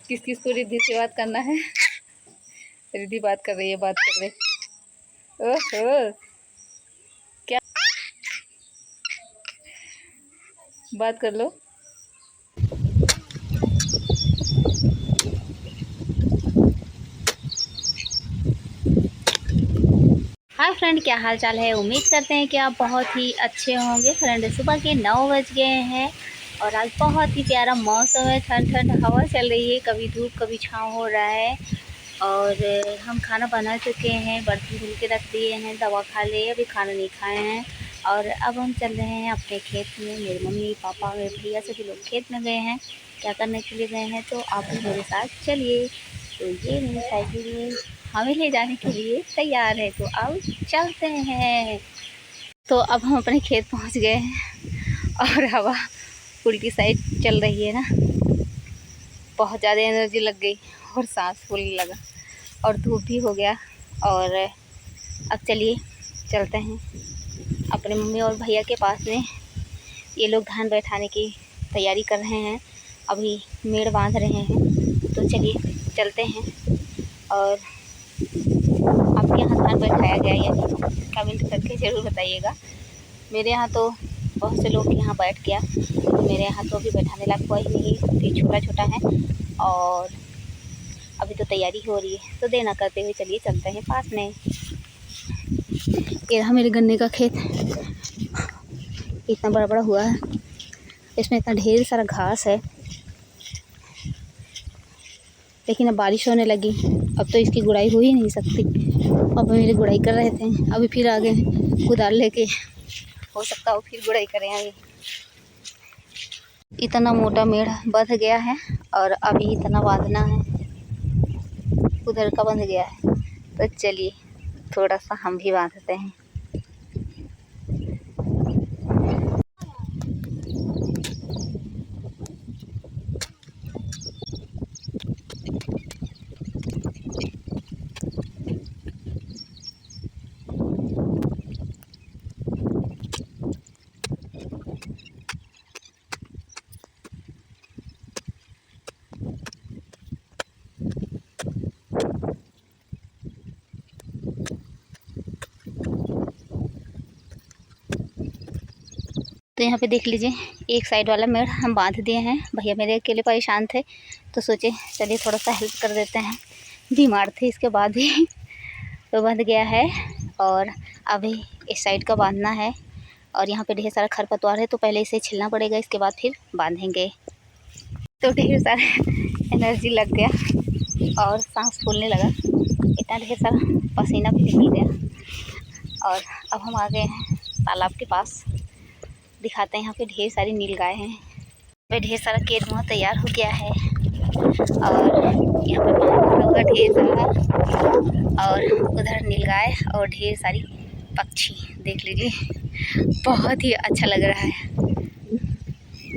किस किस को रिद्धि से बात करना है? रिद्धि बात कर रही है, बात कर रही। ओहो, क्या बात कर लो। हाय फ्रेंड, क्या हाल चाल है? उम्मीद करते हैं कि आप बहुत ही अच्छे होंगे। फ्रेंड, सुबह के 9 बज गए हैं और आज बहुत ही प्यारा मौसम है। ठंड ठंड हवा चल रही है, कभी धूप कभी छाँव हो रहा है। और हम खाना बना चुके हैं, बर्तन धुल के रख दिए हैं, दवा खा लिए, अभी खाना नहीं खाए हैं। और अब हम चल रहे हैं अपने खेत में। मेरे मम्मी पापा मेरे भैया सभी लोग खेत में गए हैं। क्या करने के लिए गए हैं तो आप भी मेरे साथ चलिए। तो ये मेरी साइकिल हमें ले जाने के लिए तैयार है, तो अब चलते हैं। तो अब हम अपने खेत पहुंच गए हैं और हवा उल्टी साइड चल रही है ना, बहुत ज़्यादा एनर्जी लग गई और सांस फूलने लगा और धूप भी हो गया। और अब चलिए चलते हैं अपने मम्मी और भैया के पास में। ये लोग धान बैठाने की तैयारी कर रहे हैं, अभी मेड़ बांध रहे हैं। तो चलिए चलते हैं। और आपके यहाँ धान बैठाया गया या नहीं, कमेंट करके ज़रूर बताइएगा। मेरे यहाँ तो बहुत से लोग यहाँ बैठ गया, मेरे यहाँ तो अभी बैठाने लायक हुआ ही नहीं, ये छोटा छोटा है और अभी तो तैयारी हो रही है। तो देर ना करते हुए चलिए चलते हैं पास में। ये रहा मेरे गन्ने का खेत, इतना बड़ा बड़ा हुआ है, इसमें इतना ढेर सारा घास है। लेकिन अब बारिश होने लगी, अब तो इसकी गुड़ाई हो ही नहीं सकती। अब मेरी गुड़ाई कर रहे थे, अभी फिर आ गए हैं कुदाल लेके। हो सकता हो फिर गुड़ाई करें अभी। इतना मोटा मेढ़ बंध गया है और अभी इतना बांधना है, उधर का बंध गया है। तो चलिए थोड़ा सा हम भी बांधते हैं। तो यहाँ पे देख लीजिए, एक साइड वाला मेढ़ हम बांध दिए हैं। भैया मेरे अकेले परेशान थे तो सोचे चलिए थोड़ा सा हेल्प कर देते हैं। बीमार थे इसके बाद भी तो बंध गया है और अभी इस साइड का बांधना है। और यहाँ पे ढेर सारा खरपतवार है, तो पहले इसे छिलना पड़ेगा, इसके बाद फिर बांधेंगे। तो ढेर सारा एनर्जी लग गया और सांस फूलने लगा, इतना ढेर सारा पसीना भी निकल गया। और अब हम आ गए हैं तालाब के पास। दिखाते हैं, यहाँ पे ढेर सारी नीलगाय हैं। पे ढेर सारा केरमुआ तैयार हो गया है और यहाँ पे पानी भरा हुआ ढेर सारा, और उधर नीलगाय और ढेर सारी पक्षी देख लीजिए। बहुत ही अच्छा लग रहा है,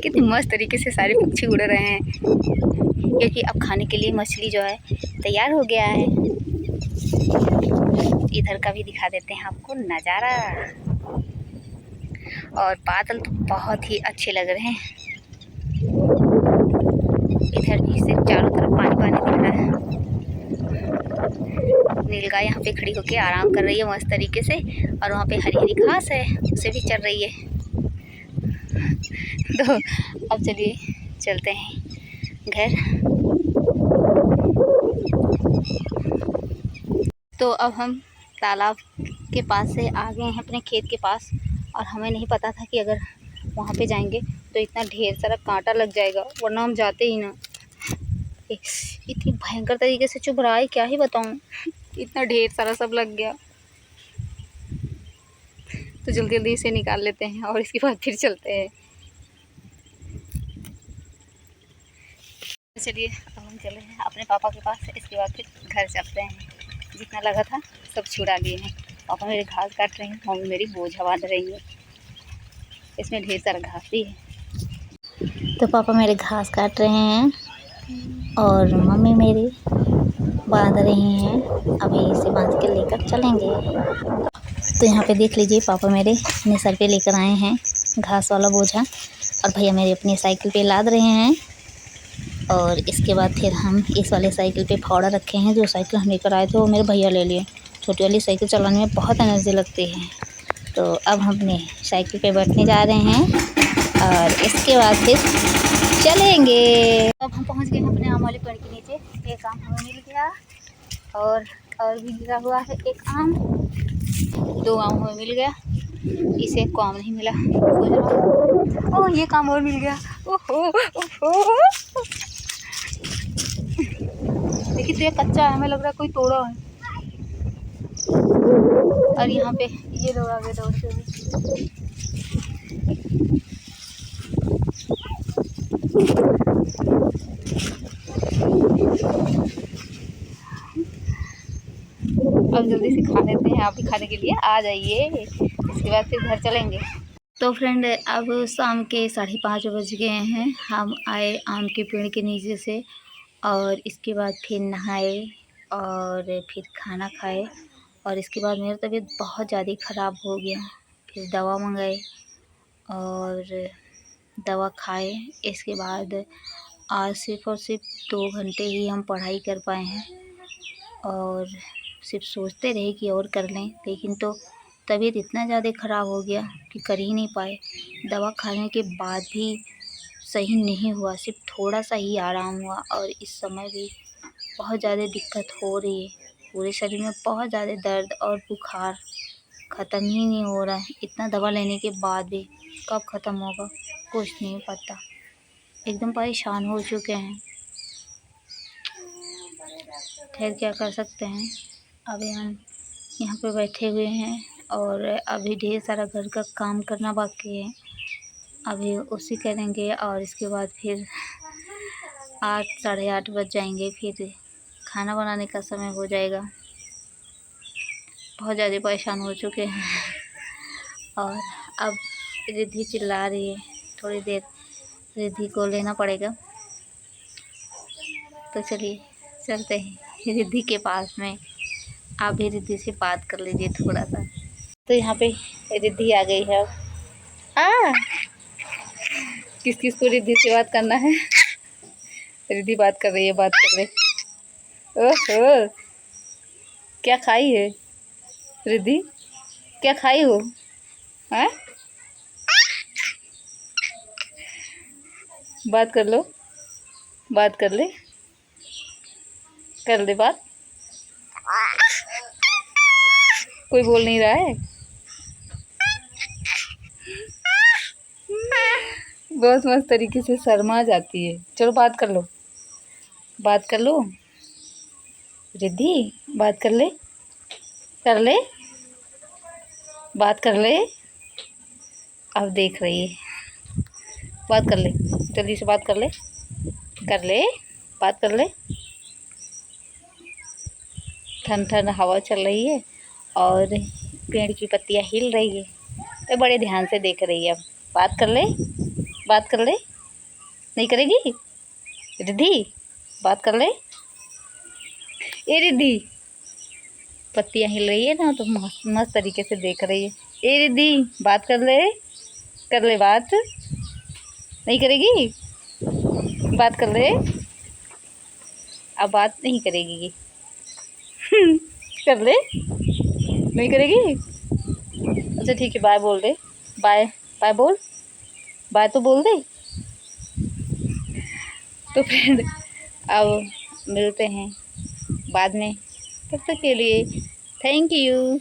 कितनी मस्त तरीके से सारे पक्षी उड़ रहे हैं, क्योंकि अब खाने के लिए मछली जो है तैयार हो गया है। इधर का भी दिखा देते हैं आपको नज़ारा। और बादल तो बहुत ही अच्छे लग रहे हैं, इधर भी से चारों तरफ पानी पानी दिख रहा है। नीलगाय यहाँ पे खड़ी होके आराम कर रही है मस्त तरीके से, और वहाँ पे हरी हरी घास है, उसे भी चल रही है। तो अब चलिए चलते हैं घर। तो अब हम तालाब के पास से आ गए हैं अपने खेत के पास, और हमें नहीं पता था कि अगर वहाँ पे जाएंगे तो इतना ढेर सारा कांटा लग जाएगा, वरना हम जाते ही ना। इतनी भयंकर तरीके से चुभ रहा है, क्या ही बताऊँ, इतना ढेर सारा सब लग गया। तो जल्दी जल्दी इसे निकाल लेते हैं और इसके बाद फिर चलते हैं। चलिए अब हम चले हैं अपने पापा के पास, इसके बाद फिर घर चलते हैं। जितना लगा था सब छुड़ा लिए हैं। पापा मेरे घास काट रहे हैं, मम्मी मेरी बोझा बांध रही है, इसमें ढेर सारा घास भी है। तो पापा मेरे घास काट रहे हैं और मम्मी मेरी बांध रही हैं। अभी इसे बांध के लेकर चलेंगे। तो यहाँ पे देख लीजिए, पापा मेरे अपने सर पे लेकर आए हैं घास वाला बोझा, और भैया मेरे अपनी साइकिल पे लाद रहे हैं। और इसके बाद फिर हम इस वाले साइकिल पे फावड़ा रखे हैं। जो साइकिल हम लेकर आए थे वो मेरे भैया ले लिए। छोटी वाली साइकिल चलाने में बहुत एनर्जी लगती है। तो अब हम अपने साइकिल पे बैठने जा रहे हैं और इसके बाद फिर चलेंगे। अब हम पहुंच गए हैं अपने आम वाले पेड़ के नीचे। एक आम हमें मिल गया और भी गिरा हुआ है एक आम। 2 आम हमें मिल गया। इसे एक को आम नहीं मिला। ओह ये काम और मिल गया। ओहो ओहो देखिए तो ये कच्चा है, हमें लग रहा है कोई तोड़ा है। और यहाँ पे ये लोग आगे दौड़ते हुए। अब जल्दी से खा लेते हैं, आप भी खाने के लिए आ जाइए। इसके बाद फिर घर चलेंगे। तो फ्रेंड अब शाम के 5:30 बज गए हैं। हम आए आम के पेड़ के नीचे से और इसके बाद फिर नहाए और फिर खाना खाए। और इसके बाद मेरी तबीयत बहुत ज़्यादा ख़राब हो गया। फिर दवा मंगाए और दवा खाए। इसके बाद आज सिर्फ़ और सिर्फ 2 घंटे ही हम पढ़ाई कर पाए हैं और सिर्फ सोचते रहे कि और कर लें, लेकिन तो तबीयत इतना ज़्यादा ख़राब हो गया कि कर ही नहीं पाए। दवा खाने के बाद भी सही नहीं हुआ, सिर्फ थोड़ा सा ही आराम हुआ और इस समय भी बहुत ज़्यादा दिक्कत हो रही है। पूरे शरीर में बहुत ज़्यादा दर्द और बुखार ख़त्म ही नहीं हो रहा है। इतना दवा लेने के बाद भी कब ख़त्म होगा कुछ नहीं पता। एकदम परेशान हो चुके हैं। खैर क्या कर सकते हैं। अभी हम यहाँ पे बैठे हुए हैं और अभी ढेर सारा घर का काम करना बाकी है। अभी उसी करेंगे और इसके बाद फिर 8 साढ़े 8 बज जाएंगे। फिर खाना बनाने का समय हो जाएगा। बहुत ज़्यादा परेशान हो चुके हैं। और अब रिद्धि चिल्ला रही है, थोड़ी देर रिद्धि को लेना पड़ेगा। तो चलिए चलते हैं रिद्धि के पास में। आप भी रिद्धि से बात कर लीजिए थोड़ा सा। तो यहाँ पे रिद्धि आ गई है। अब किस किस को रिद्धि से बात करना है? रिद्धि बात कर रही है, बात कर ले। ओहो क्या खाई है रिद्धि? क्या खाई हो? हैं? बात कर लो, बात कर ले, कर ले बात। कोई बोल नहीं रहा है। बहुत मस्त तरीके से शर्मा जाती है। चलो बात कर लो, बात कर लो रिद्धि, बात कर ले, कर ले, बात कर ले। अब देख रही है, बात कर ले, जल्दी से बात कर ले, कर ले, बात कर ले। ठंड ठंड हवा चल रही है और पेड़ की पत्तियां हिल रही है। तो बड़े ध्यान से देख रही है। अब बात कर ले, बात कर ले। नहीं करेगी रिद्धि? बात कर ले। ए रिद्धि, पत्तियां हिल रही है ना तो मस्त मस्त तरीके से देख रही है। ए रिद्धि बात कर ले बात। नहीं करेगी? बात कर ले। अब बात नहीं करेगी। कर ले, नहीं करेगी? अच्छा ठीक है, बाय बोल दे। बाय, बाय बोल, बाय तो बोल दे। तो फ्रेंड अब मिलते हैं बाद में। तब तक के लिए थैंक यू।